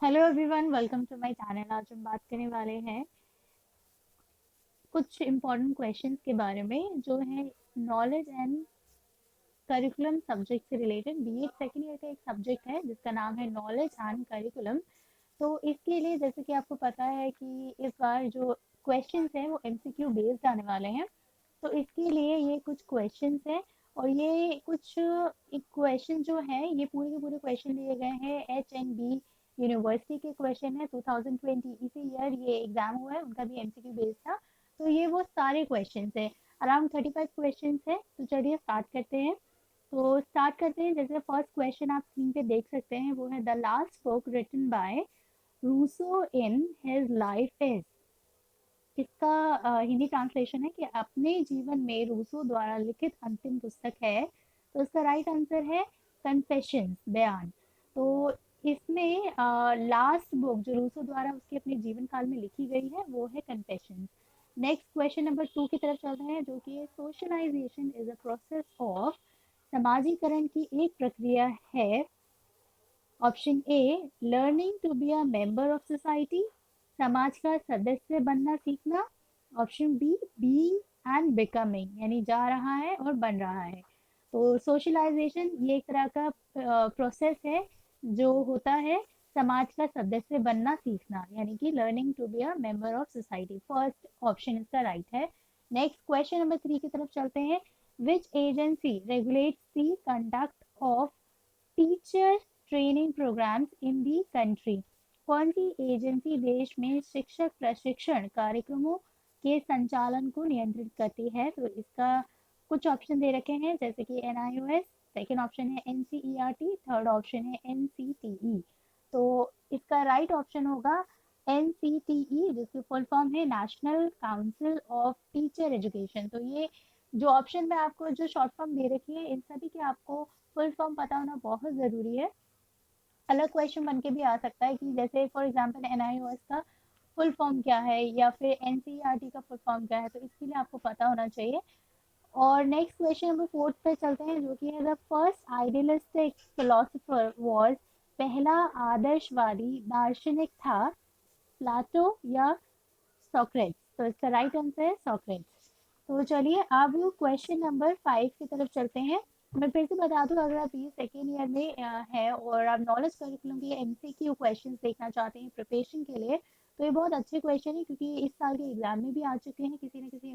Hello everyone, welcome to my channel. आज हम बात करने वाले हैं कुछ इम्पोर्टेंट क्वेश्चंस के बारे में जो है नॉलेज एंड करिकुलम सब्जेक्ट से रिलेटेड। बीएड सेकेंड ईयर का एक सब्जेक्ट है जिसका नाम है नॉलेज एंड करिकुलम। तो इसके लिए जैसे कि आपको पता है कि इस बार जो क्वेश्चंस हैं वो एमसीक्यू बेस्ड आने वाले हैं। तो इसके लिए ये कुछ क्वेश्चंस हैं और ये कुछ क्वेश्चन जो है ये पूरे के पूरे क्वेश्चन लिए गए हैं एचएनबी यूनिवर्सिटी के क्वेश्चन है 2020 इसी ईयर ये एग्जाम हुआ है, उनका भी एमसीक्यू बेस्ड था। तो ये वो सारे क्वेश्चंस है, अराउंड 35 क्वेश्चंस है। तो चलिए स्टार्ट करते हैं। तो स्टार्ट करते हैं। जैसे फर्स्ट क्वेश्चन आप स्क्रीन पे देख सकते हैं वो है the last book written by Rousseau in his life is. इसका हिंदी ट्रांसलेशन है कि अपने जीवन में रूसो द्वारा लिखित अंतिम पुस्तक है। तो इसका राइट आंसर है कन्फेशंस, बयान। तो इसमें लास्ट बुक जो रूसो द्वारा उसके अपने जीवन काल में लिखी गई है वो है कन्फेशंस। नेक्स्ट क्वेश्चन नंबर 2 की तरफ चलते हैं जो कि socialization is a process of. समाजीकरण की एक प्रक्रिया है। Option A learning to be a member of society, समाज का सदस्य बनना सीखना। Option B being and becoming, यानी जा रहा है और बन रहा है। तो सोशलाइजेशन ये एक तरह का प्रोसेस है जो होता है समाज का सदस्य बनना सीखना, यानी कि learning to be a member of society. First option इसका राइट है। नेक्स्ट क्वेश्चन नंबर 3 की तरफ चलते हैं। Which agency regulates the conduct of teacher training programmes in the country. कौन सी एजेंसी देश में शिक्षक प्रशिक्षण कार्यक्रमों के संचालन को नियंत्रित करती है? तो इसका कुछ ऑप्शन दे रखे हैं जैसे कि एनआईओएस, सेकेंड ऑप्शन है एनसीईआरटी, थर्ड ऑप्शन है एनसीटीई। तो इसका राइट ऑप्शन होगा एनसीटीई, जिसकी फुल फॉर्म है national council of teacher education. तो ये जो ऑप्शन में आपको जो शॉर्ट फॉर्म दे रखी है इन सभी के आपको फुल फॉर्म पता होना बहुत ज़रूरी है। अलग क्वेश्चन बन के भी आ सकता है कि जैसे फॉर एग्जांपल एनआईओएस का फुल फॉर्म क्या है या फिर एनसीईआरटी का फुल फॉर्म क्या है, तो इसके लिए आपको पता होना चाहिए। और नेक्स्ट क्वेश्चन नंबर 4 पे चलते हैं जो कि है the first idealistic philosopher was. पहला आदर्शवादी दार्शनिक था प्लाटो या सोक्रेट्स? तो इसका राइट आंसर है सोक्रेट्स। तो चलिए अब क्वेश्चन नंबर 5 की तरफ चलते हैं। मैं फिर से बता दूं, अगर आप बी सेकेंड ईयर में है और आप नॉलेज करिकुलम के एमसीक्यू क्वेश्चंस देखना चाहते हैं प्रिपरेशन के लिए, तो ये बहुत अच्छे क्वेश्चन है क्योंकि इस साल के एग्जाम में भी आ चुके हैं किसी न किसी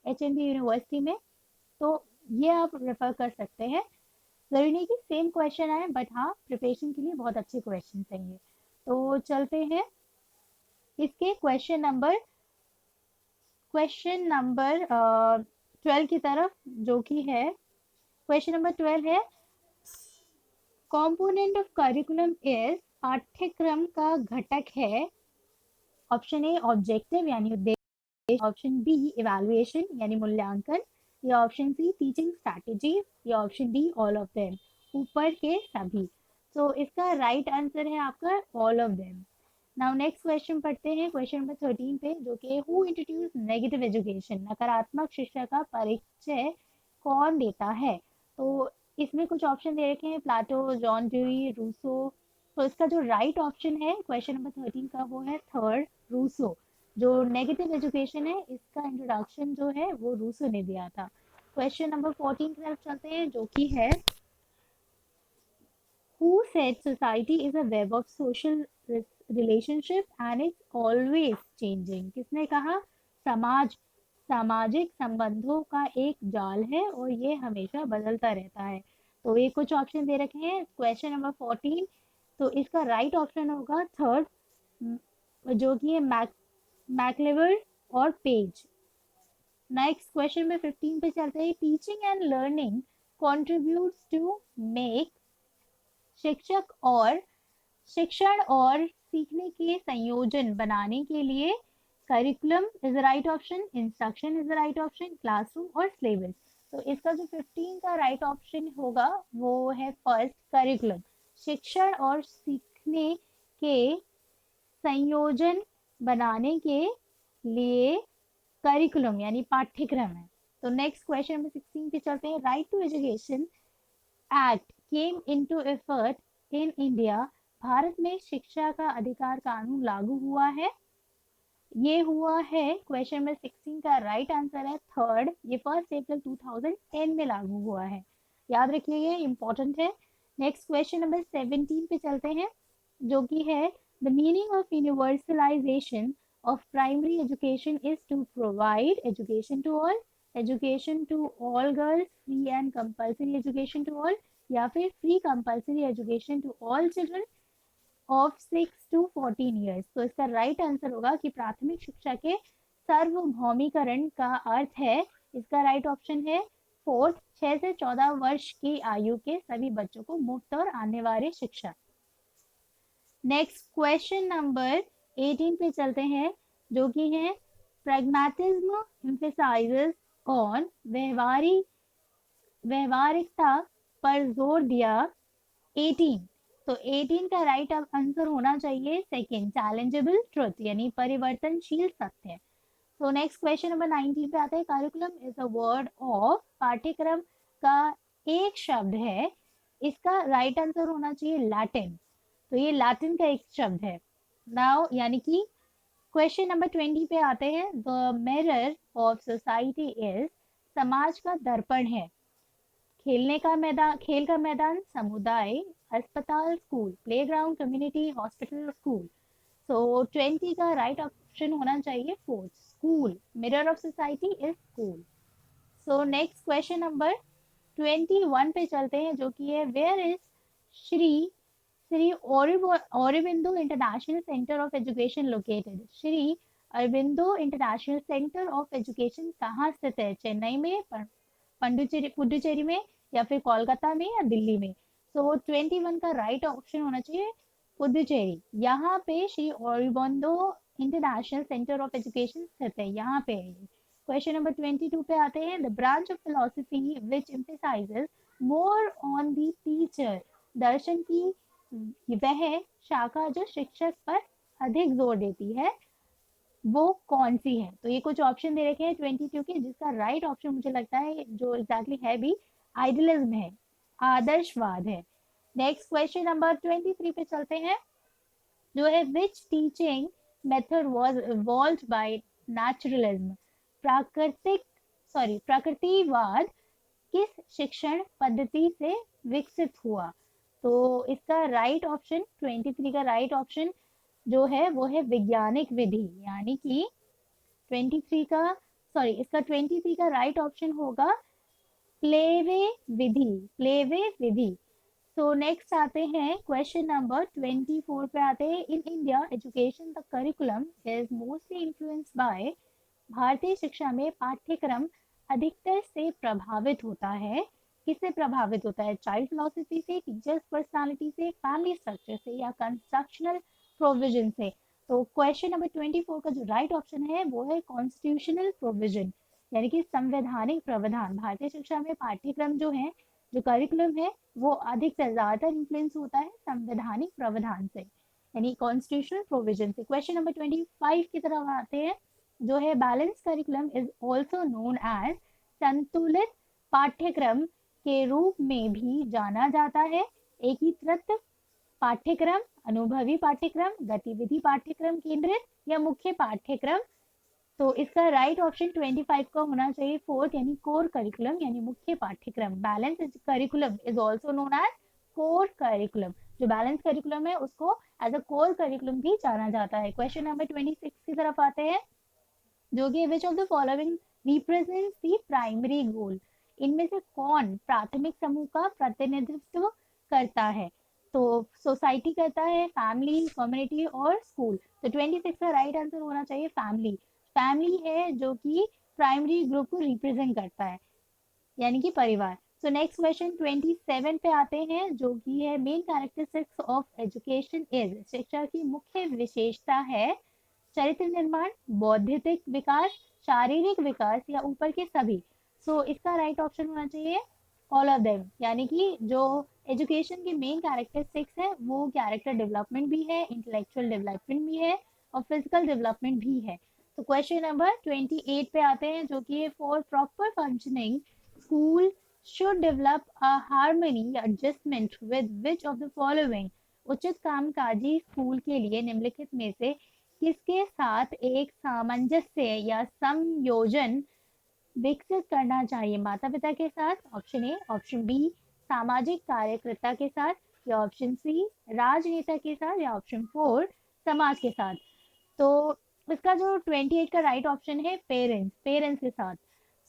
एचएनबी यूनिवर्सिटी में। तो ये आप रेफर कर सकते हैं। जरूरी नहीं कि सेम क्वेश्चन आए, बट हाँ प्रिपरेशन के लिए बहुत अच्छे क्वेश्चन चाहिए। तो चलते हैं इसके क्वेश्चन नंबर 12 की तरफ, जो कि है क्वेश्चन नंबर 12 है कंपोनेंट ऑफ करिकुलम इज। पाठ्यक्रम का घटक है। ऑप्शन ए ऑब्जेक्टिव यानी उद्देश्य, ऑप्शन बी इवैल्यूएशन यानी मूल्यांकन, या ऑप्शन सी टीचिंग स्ट्रैटेजी, या option D all of them, ऊपर के सभी। तो इसका राइट आंसर है आपका all of them. Now next question पढ़ते हैं, क्वेश्चन नंबर 13 पे, जो कि हु इंट्रोड्यूस नेगेटिव एजुकेशन, नकारात्मक शिक्षा का परिचय कौन देता है? तो इसमें कुछ ऑप्शन दे रखे हैं प्लाटो, जॉन ड्यूई, रूसो। तो इसका जो राइट ऑप्शन है क्वेश्चन नंबर 13 का वो है थर्ड, रूसो। जो नेगेटिव एजुकेशन है इसका इंट्रोडक्शन जो है वो रूसो ने दिया था। क्वेश्चन नंबर 14 की तरफ चलते हैं जो कि है who said society is a web of social relationship and it's always changing? किसने कहा समाज सामाजिक संबंधों का एक जाल है और ये हमेशा बदलता रहता है? तो ये कुछ ऑप्शन दे रखे हैं क्वेश्चन नंबर 14। तो इसका राइट ऑप्शन होगा थर्ड, जो कि है मैकलेवर और पेज। नेक्स्ट क्वेश्चन में 15 पे चलते हैं। Teaching and learning contributes to make शिक्षक और शिक्षण और सीखने के संयोजन बनाने के लिए curriculum is the right option, instruction is the right option, classroom और सिलेबस। तो इसका जो 15 का राइट ऑप्शन होगा वो है फर्स्ट, करिकुलम। शिक्षण और सीखने के संयोजन बनाने के लिए करिकुलम यानी पाठ्यक्रम है। तो नेक्स्ट क्वेश्चन नंबर 16 पे चलते हैं। Right to education Act came into effect in India Bharat में शिक्षा का अधिकार कानून लागू हुआ है? ये हुआ है, क्वेश्चन नंबर 16 का राइट आंसर है थर्ड, ये 1 अप्रैल 2010 में लागू हुआ है। याद रखिए, ये इंपॉर्टेंट है। नेक्स्ट क्वेश्चन नंबर 17 पे चलते हैं, जो कि है the meaning of universalization of primary education is to provide education to all girls, free and compulsory education to all, या फिर free compulsory education to all children of 6 to 14 years. तो इसका राइट आंसर होगा कि प्राथमिक शिक्षा के सार्वभौमिकरण का अर्थ है, इसका राइट ऑप्शन है फोर्थ, 6 से 14 वर्ष की आयु के सभी बच्चों को मुफ्त और अनिवार्य शिक्षा। नेक्स्ट क्वेश्चन नंबर 18 पे चलते हैं, जो कि है प्रैग्मेटिज्म एम्फेसाइजेस ऑन व्यवहारिकता पर जोर दिया। 18, तो 18 का राइट आंसर होना चाहिए सेकंड, चैलेंजेबल ट्रुथ, यानी परिवर्तनशील सत्य। तो नेक्स्ट क्वेश्चन नंबर 19 पे आता है, curriculum is a word of, पाठ्यक्रम का एक शब्द है, इसका राइट आंसर होना चाहिए लैटिन, तो ये लैटिन का एक शब्द है। नाउ यानी कि क्वेश्चन नंबर 20 पे आते हैं, the mirror of society is, समाज का दर्पण है। खेल का मैदान, समुदाय, अस्पताल, school, playground, community, hospital, school. So 20 का राइट ऑप्शन होना चाहिए fourth, school, mirror of society is school. So next question number 21 पे चलते हैं, जो कि है where is Shri Shri Aurobindo international centre of education located. Shri Aurobindo international centre of education कहाँ स्थित है? चेन्नई में, पुडुचेरी में, या फिर कोलकाता में, या दिल्ली में? सो 21 का राइट ऑप्शन होना चाहिए पुडुचेरी। यहाँ पे Shri Aurobindo international centre of education स्थित है, यहाँ पे है। क्वेश्चन नंबर 22 पे आते हैं, the branch of philosophy which emphasises more on the teacher. दर्शन की वह शाखा जो शिक्षक पर अधिक जोर देती है, वो कौन सी है? तो ये कुछ ऑप्शन दे रखे हैं 22 के, जिसका राइट ऑप्शन मुझे लगता है जो एग्जैक्टली है भी आइडियलिज्म है, आदर्शवाद है। नेक्स्ट क्वेश्चन नंबर 23 पे चलते हैं, जो है which teaching method was evolved by naturalism. प्रकृतिवाद किस शिक्षण पद्धति से विकसित हुआ? तो इसका राइट ऑप्शन 23 का राइट ऑप्शन जो है वो है वैज्ञानिक विधि, यानी कि 23 का इसका 23 का राइट ऑप्शन होगा प्लेवे विधि। सो नेक्स्ट आते हैं क्वेश्चन नंबर 24 पे आते हैं, in India education the curriculum is mostly influenced by. भारतीय शिक्षा में पाठ्यक्रम अधिकतर से प्रभावित होता है, किससे प्रभावित होता है? चाइल्ड फिलोसफी से, टीचर्स पर्सनालिटी से, फैमिली स्ट्रक्चर से, या कंस्ट्रक्शनल प्रोविजन से? तो क्वेश्चन नंबर 24 का जो राइट ऑप्शन है वो है कॉन्स्टिट्यूशनल प्रोविजन, यानी कि संवैधानिक प्रावधान। भारतीय शिक्षा में पाठ्यक्रम जो है, जो करिकुलम है, वो अधिकतर ज्यादातर इन्फ्लुएंस होता है संवैधानिक प्रावधान से, यानी कॉन्स्टिट्यूशनल प्रोविजन से। क्वेश्चन नंबर 25 की तरफ आते हैं, जो है balance curriculum is also known as, संतुलित पाठ्यक्रम के रूप में भी जाना जाता है। एकीकृत पाठ्यक्रम, अनुभवी पाठ्यक्रम, गतिविधि पाठ्यक्रम केंद्रित, या मुख्य पाठ्यक्रम? तो इसका राइट ऑप्शन 25 का होना चाहिए फोर्थ, यानी कोर करिकुलम, यानी मुख्य पाठ्यक्रम। Balance curriculum is also known as core curriculum. जो बैलेंस करिकुलम है उसको एज अ कोर करिकुलम भी जाना जाता है। क्वेश्चन नंबर 26 की तरफ आते हैं, जो कि which of the following represent the primary goal. इनमें से कौन प्राथमिक समूह का प्रतिनिधित्व करता है? तो सोसाइटी करता है, फैमिली, कम्युनिटी, और स्कूल। तो 26 का राइट आंसर होना चाहिए फैमिली। फैमिली है जो कि प्राइमरी ग्रुप को रिप्रेजेंट करता है, यानी कि परिवार। सो नेक्स्ट क्वेश्चन 27 पे आते हैं, जो कि है main characteristics of education is. शिक्षा की मुख्य विशेषता है चरित्र निर्माण, बौद्धिक विकास, शारीरिक विकास, या ऊपर के सभी? सो इसका राइट ऑप्शन होना चाहिए ऑल ऑफ देम, यानी कि जो एजुकेशन के मेन कैरेक्टरिस्टिक्स है वो कैरेक्टर डेवलपमेंट भी है, इंटेलेक्चुअल डेवलपमेंट भी है, और फिजिकल डेवलपमेंट भी है। तो क्वेश्चन नंबर 28 पे आते हैं, जो कि for proper functioning school should develop a harmony adjustment with which of the following? उचित कामकाजी स्कूल के लिए निम्नलिखित में से किसके साथ एक सामंजस्य या संयोजन विकसित करना चाहिए? माता पिता के साथ, ऑप्शन ए, ऑप्शन बी सामाजिक कार्यकर्ता के साथ, या ऑप्शन सी राजनेता के साथ, या ऑप्शन फोर समाज के साथ। तो इसका जो 28 का राइट ऑप्शन है पेरेंट्स, पेरेंट्स के साथ।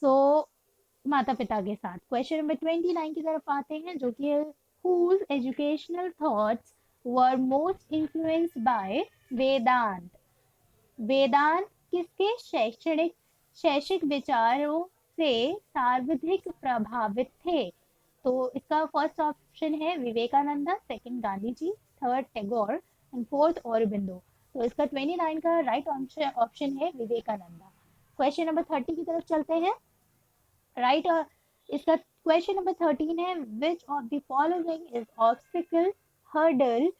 सो माता पिता के साथ। क्वेश्चन नंबर 29 की तरफ आते हैं, जो कि है whose educational thoughts were most influenced by वेदांत। वेदांत किसके शैक्षिक विचारों से सर्वाधिक प्रभावित थे? तो इसका फर्स्ट ऑप्शन है Vivekananda, second Gandhi ji, third Tagore and fourth Aurobindo. तो इसका 29 का राइट ऑप्शन है विवेकानंदा। क्वेश्चन नंबर 30 की तरफ चलते हैं। राइट इसका क्वेश्चन नंबर 13 है which of the following is obstacle hurdle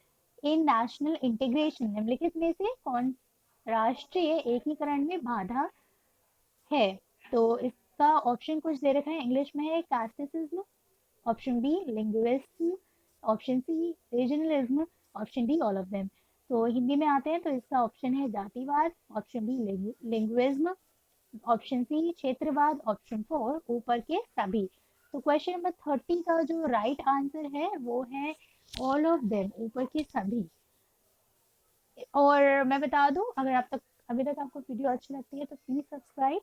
in national integration? निम्नलिखित में से कौन राष्ट्रीय एकीकरण में बाधा है? तो इसका ऑप्शन कुछ दे रखा है, इंग्लिश में है casteism, option B linguism, option C regionalism, option D all of them. तो हिंदी में आते हैं तो इसका ऑप्शन है जातिवाद, option B linguism, option C क्षेत्रवाद, ऑप्शन फोर ऊपर के सभी। तो क्वेश्चन नंबर 30 का जो राइट आंसर है वो है ऑल ऑफ देम, ऊपर के सभी। और मैं बता दूं, अगर आप तक अभी तक आपको वीडियो अच्छी लगती है तो प्लीज सब्सक्राइब,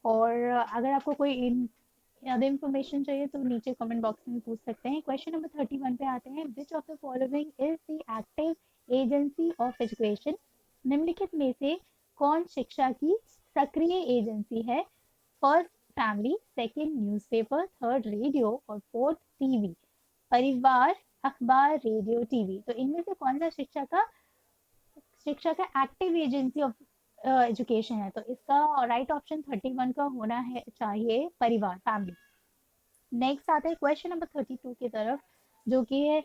और अगर आपको कोई ज़्यादा इन्फॉर्मेशन चाहिए तो नीचे कमेंट बॉक्स में पूछ सकते हैं। क्वेश्चन नंबर 31 पे आते हैं, which of the following is the active agency of education? निम्नलिखित में से कौन शिक्षा की सक्रिय एजेंसी है? First family, second newspaper, third radio और फोर्थ टीवी। परिवार, अखबार, रेडियो, टीवी। तो इनमें से कौन सा शिक्षा का एक्टिव एजेंसी ऑफ एजुकेशन है? तो इसका राइट ऑप्शन 31 का होना है चाहिए परिवार, फैमिली। नेक्स्ट आता है क्वेश्चन नंबर 32 की तरफ, जो कि है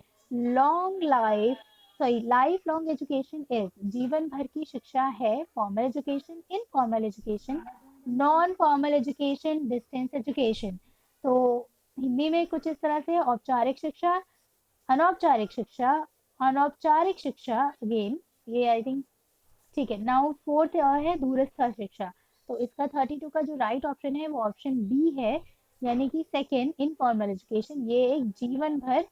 लाइफ लॉन्ग एजुकेशन इज जीवन भर की शिक्षा है formal education, informal education, non formal education, distance education. तो हिंदी में कुछ इस तरह से औपचारिक शिक्षा, अनौपचारिक शिक्षा, अनौपचारिक शिक्षा अगेन, ये आई थिंक ठीक है। नाउ फोर्थ है दूरस्थ शिक्षा। तो इसका 32 का जो राइट ऑप्शन है वो ऑप्शन बी है, यानी कि सेकेंड इनफॉर्मल एजुकेशन। ये एक जीवन भर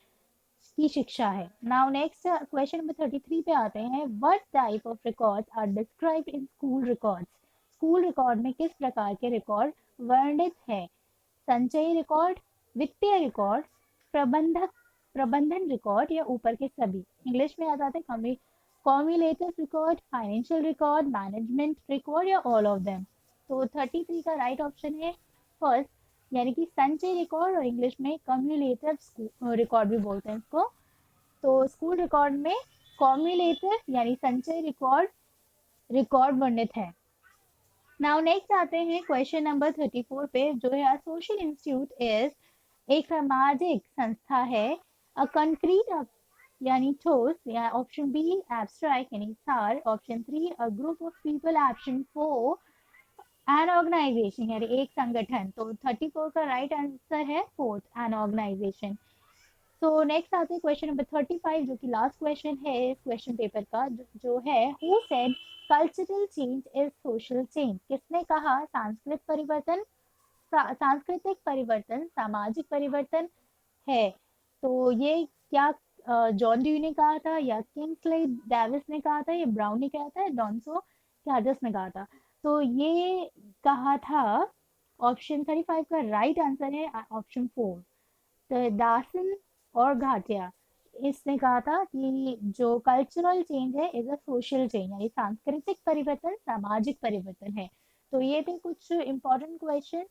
की शिक्षा है। नाउ नेक्स्ट क्वेश्चन नंबर 33 पे आते हैं, what type of records are described in school records? School record में किस प्रकार के रिकॉर्ड वर्णित है? संचयी रिकॉर्ड, वित्तीय रिकॉर्ड, प्रबंधक प्रबंधन रिकॉर्ड, या ऊपर के सभी। इंग्लिश में आ जाते हैं cumulative record, financial record, management record, या ऑल ऑफ देम। तो 33 का राइट ऑप्शन है फर्स्ट, यानी कि संचय रिकॉर्ड, और इंग्लिश में कम्युलेटिव रिकॉर्ड भी बोलते हैं इसको। तो स्कूल रिकॉर्ड में कॉम्युलेटिव यानी संचय रिकॉर्ड वर्णित है। नाउ नेक्स्ट आते हैं क्वेश्चन नंबर 34 पे, जो है सोशल इंस्टीट्यूट इज एक सामाजिक संस्था है, अ कंक्रीट यानी ठोस, या ऑप्शन बी एब्स्ट्रैक्ट यानी सार, option three a group of people, option four an organization यानी एक संगठन। तो 34 का राइट आंसर है फोर्थ, एन ऑर्गेनाइजेशन। तो नेक्स्ट आते हैं क्वेश्चन नंबर 35, जो कि लास्ट क्वेश्चन है इस क्वेश्चन पेपर का, जो है who said cultural change is social change? किसने कहा सांस्कृतिक परिवर्तन सामाजिक परिवर्तन है? तो ये क्या जॉन ड्यू ने कहा था, या किंग्सले डेविस ने कहा था, या ब्राउन ने कहा था, या डॉन्सो कैडस ने कहा था? तो ये कहा था, ऑप्शन 35 का राइट आंसर है ऑप्शन फोर, तो दासन और घाटिया। इसने कहा था कि जो कल्चरल चेंज है इज अ सोशल चेंज, यानी सांस्कृतिक परिवर्तन सामाजिक परिवर्तन है। तो ये थे कुछ इंपॉर्टेंट क्वेश्चन।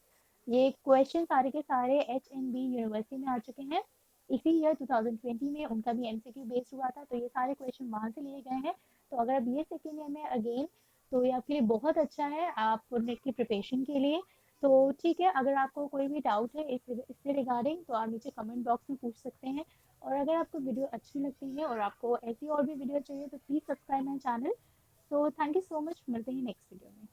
ये क्वेश्चन सारे के सारे HNB यूनिवर्सिटी में आ चुके हैं। इसी ईयर 2020 में उनका भी MCQ बेस्ड हुआ था, तो ये सारे क्वेश्चन वहां से लिए गए हैं। तो अगर अब ये सेकेंड ईयर में अगेन, तो ये आपके लिए बहुत अच्छा है, आप नेट की प्रिपरेशन के लिए। तो ठीक है, अगर आपको कोई भी डाउट है इससे रिगार्डिंग, तो आप नीचे कमेंट बॉक्स में पूछ सकते हैं। और अगर आपको वीडियो अच्छी लगती है और आपको ऐसी और भी वीडियो चाहिए तो प्लीज़ सब्सक्राइब माई चैनल। तो थैंक यू सो मच, मिलते हैं नेक्स्ट वीडियो में।